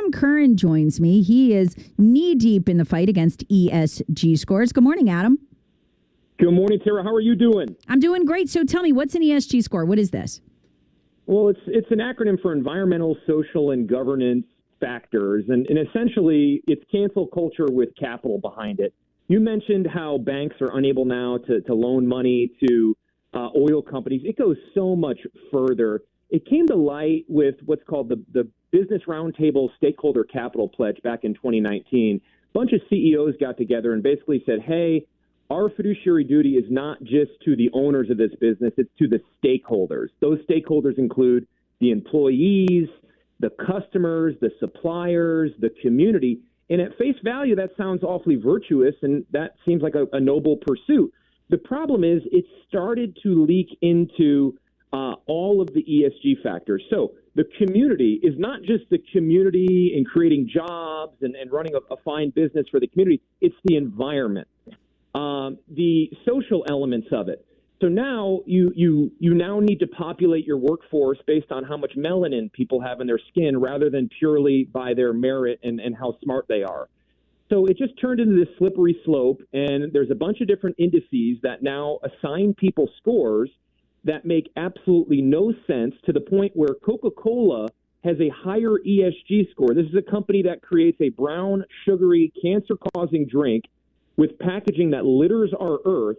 Adam Curran joins me. He is knee-deep in the fight against ESG scores. Good morning, Adam. Good morning, Tara. How are you doing? I'm doing great. So tell me, what's an ESG score? What is this? Well, it's an acronym for environmental, social, and governance factors. And essentially, it's cancel culture with capital behind it. You mentioned how banks are unable now to loan money to oil companies. It goes so much further. It came to light with what's called the Business Roundtable Stakeholder Capital Pledge back in 2019. A bunch of CEOs got together and basically said, hey, our fiduciary duty is not just to the owners of this business, it's to the stakeholders. Those stakeholders include the employees, the customers, the suppliers, the community. And at face value, that sounds awfully virtuous, and that seems like a noble pursuit. The problem is it started to leak into all of the ESG factors. So the community is not just the community in creating jobs and running a fine business for the community. It's the environment, the social elements of it. So now you now need to populate your workforce based on how much melanin people have in their skin rather than purely by their merit and how smart they are. So it just turned into this slippery slope, and there's a bunch of different indices that now assign people scores that make absolutely no sense, to the point where Coca-Cola has a higher ESG score. This is a company that creates a brown, sugary, cancer-causing drink with packaging that litters our earth.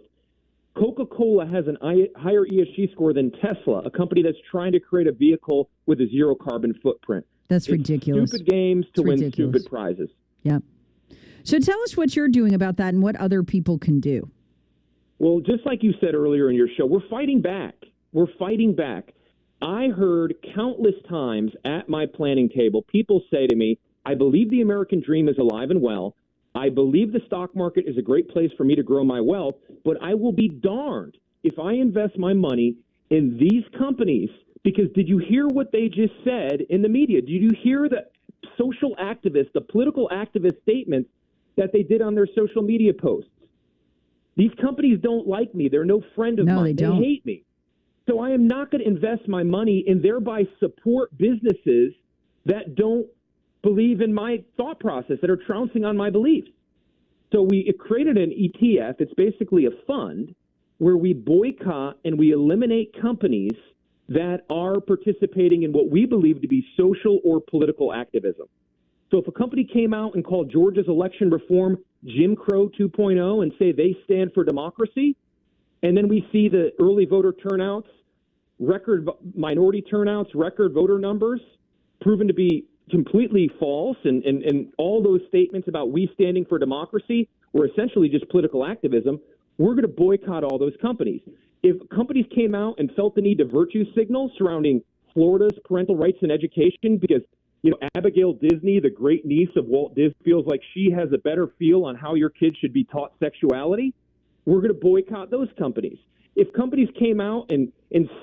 Coca-Cola has a higher ESG score than Tesla, a company that's trying to create a vehicle with a zero carbon footprint. That's ridiculous. Stupid games to win stupid prizes. Yep. So tell us what you're doing about that and what other people can do. Well, just like you said earlier in your show, we're fighting back. We're fighting back. I heard countless times at my planning table people say to me, I believe the American dream is alive and well. I believe the stock market is a great place for me to grow my wealth, but I will be darned if I invest my money in these companies, because did you hear what they just said in the media? Did you hear the social activists, the political activist statements that they did on their social media posts? These companies don't like me. They're no friend of mine. They hate me. So I am not going to invest my money and thereby support businesses that don't believe in my thought process, that are trouncing on my beliefs. So we created an ETF. It's basically a fund where we boycott and we eliminate companies that are participating in what we believe to be social or political activism. So if a company came out and called Georgia's election reform Jim Crow 2.0 and say they stand for democracy, and then we see the early voter turnouts, record minority turnouts, record voter numbers proven to be completely false, and all those statements about we standing for democracy were essentially just political activism, we're going to boycott all those companies. If companies came out and felt the need to virtue signal surrounding Florida's parental rights and education because Abigail Disney, the great niece of Walt Disney, feels like she has a better feel on how your kids should be taught sexuality, we're going to boycott those companies. If companies came out and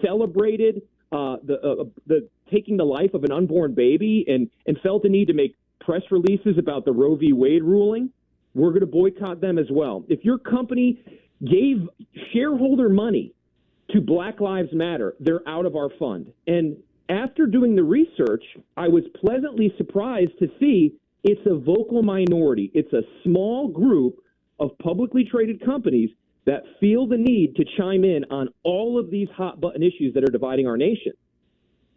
celebrated the taking the life of an unborn baby and felt the need to make press releases about the Roe v. Wade ruling, we're going to boycott them as well. If your company gave shareholder money to Black Lives Matter, they're out of our fund. And after doing the research, I was pleasantly surprised to see it's a vocal minority. It's a small group of publicly traded companies that feel the need to chime in on all of these hot button issues that are dividing our nation.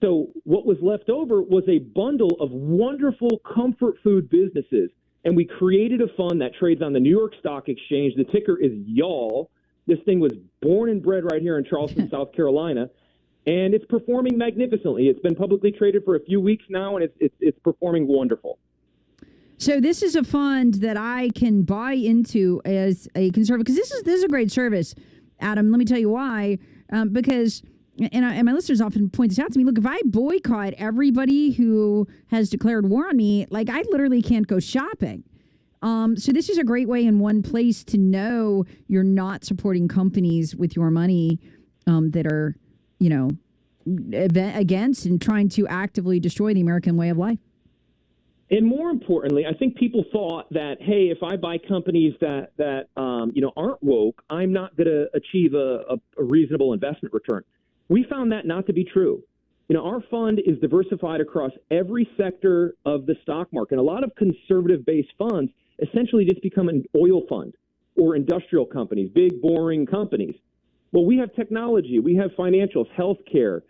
So what was left over was a bundle of wonderful comfort food businesses. And we created a fund that trades on the New York Stock Exchange. The ticker is YALL. This thing was born and bred right here in Charleston, South Carolina. And it's performing magnificently. It's been publicly traded for a few weeks now, and it's performing wonderful. So this is a fund that I can buy into as a conservative, because this is a great service, Adam. Let me tell you why. Because, and my listeners often point this out to me, look, if I boycott everybody who has declared war on me, like I literally can't go shopping. So this is a great way in one place to know you're not supporting companies with your money that are, against and trying to actively destroy the American way of life. And more importantly, I think people thought that, hey, if I buy companies that aren't woke, I'm not going to achieve a reasonable investment return. We found that not to be true. Our fund is diversified across every sector of the stock market. And a lot of conservative-based funds essentially just become an oil fund or industrial companies, big, boring companies. Well, we have technology, we have financials, healthcare,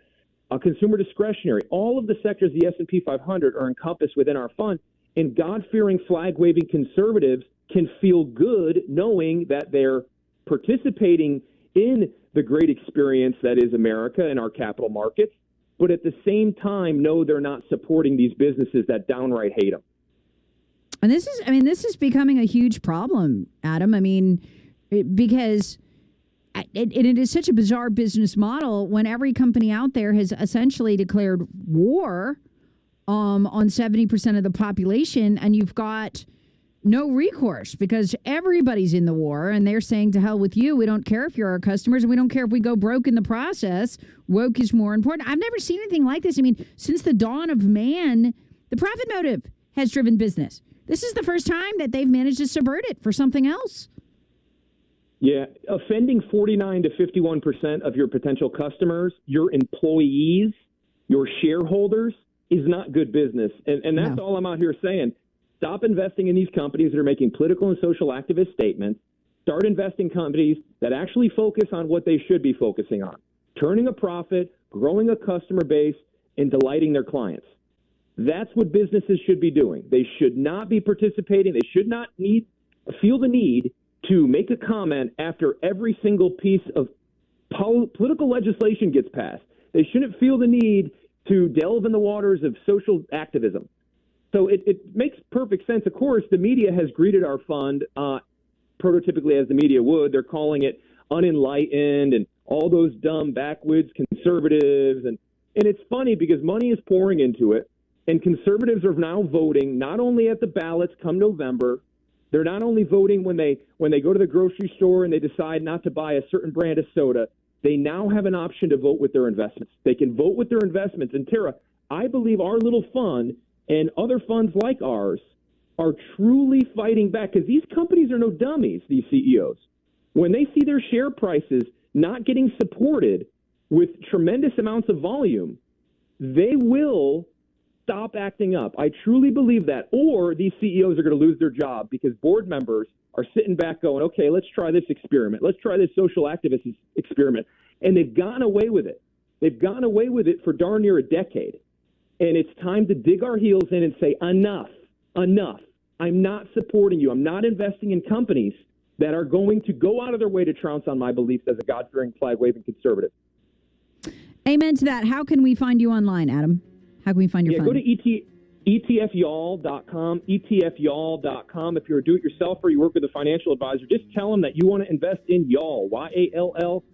consumer discretionary. All of the sectors of the S&P 500 are encompassed within our fund. And God-fearing, flag-waving conservatives can feel good knowing that they're participating in the great experience that is America and our capital markets, but at the same time know they're not supporting these businesses that downright hate them. And this is becoming a huge problem, Adam. Because it is such a bizarre business model when every company out there has essentially declared war on 70% of the population, and you've got no recourse because everybody's in the war, and they're saying, to hell with you. We don't care if you're our customers, and we don't care if we go broke in the process. Woke is more important. I've never seen anything like this. Since the dawn of man, the profit motive has driven business. This is the first time that they've managed to subvert it for something else. Yeah, offending 49 to 51% of your potential customers, your employees, your shareholders is not good business. And that's all I'm out here saying. Stop investing in these companies that are making political and social activist statements. Start investing in companies that actually focus on what they should be focusing on, turning a profit, growing a customer base, and delighting their clients. That's what businesses should be doing. They should not be participating. They should not feel the need to make a comment after every single piece of political legislation gets passed. They shouldn't feel the need to delve in the waters of social activism. So it makes perfect sense. Of course, the media has greeted our fund prototypically as the media would. They're calling it unenlightened and all those dumb backwoods conservatives. And it's funny because money is pouring into it, and conservatives are now voting not only at the ballots come November. They're not only voting when they go to the grocery store and they decide not to buy a certain brand of soda. They now have an option to vote with their investments. They can vote with their investments. And Tara, I believe our little fund and other funds like ours are truly fighting back because these companies are no dummies, these CEOs. When they see their share prices not getting supported with tremendous amounts of volume, they will stop acting up. I truly believe that. Or these CEOs are going to lose their job because board members are sitting back going, okay, let's try this experiment. Let's try this social activist experiment. And they've gotten away with it. They've gotten away with it for darn near a decade. And it's time to dig our heels in and say, enough. I'm not supporting you. I'm not investing in companies that are going to go out of their way to trounce on my beliefs as a God-fearing, flag-waving conservative. Amen to that. How can we find you online, Adam? How can we find your fund? Go to etfyall.com, etfyall.com. If you're a do-it-yourselfer, you work with a financial advisor, just tell them that you want to invest in YALL, YALL.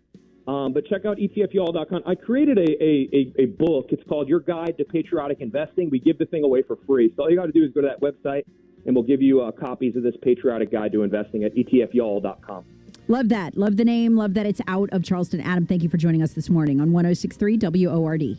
But check out etfyall.com. I created a book. It's called Your Guide to Patriotic Investing. We give the thing away for free. So all you got to do is go to that website, and we'll give you copies of this patriotic guide to investing at etfyall.com. Love that. Love the name. Love that it's out of Charleston. Adam, thank you for joining us this morning on 106.3 WORD.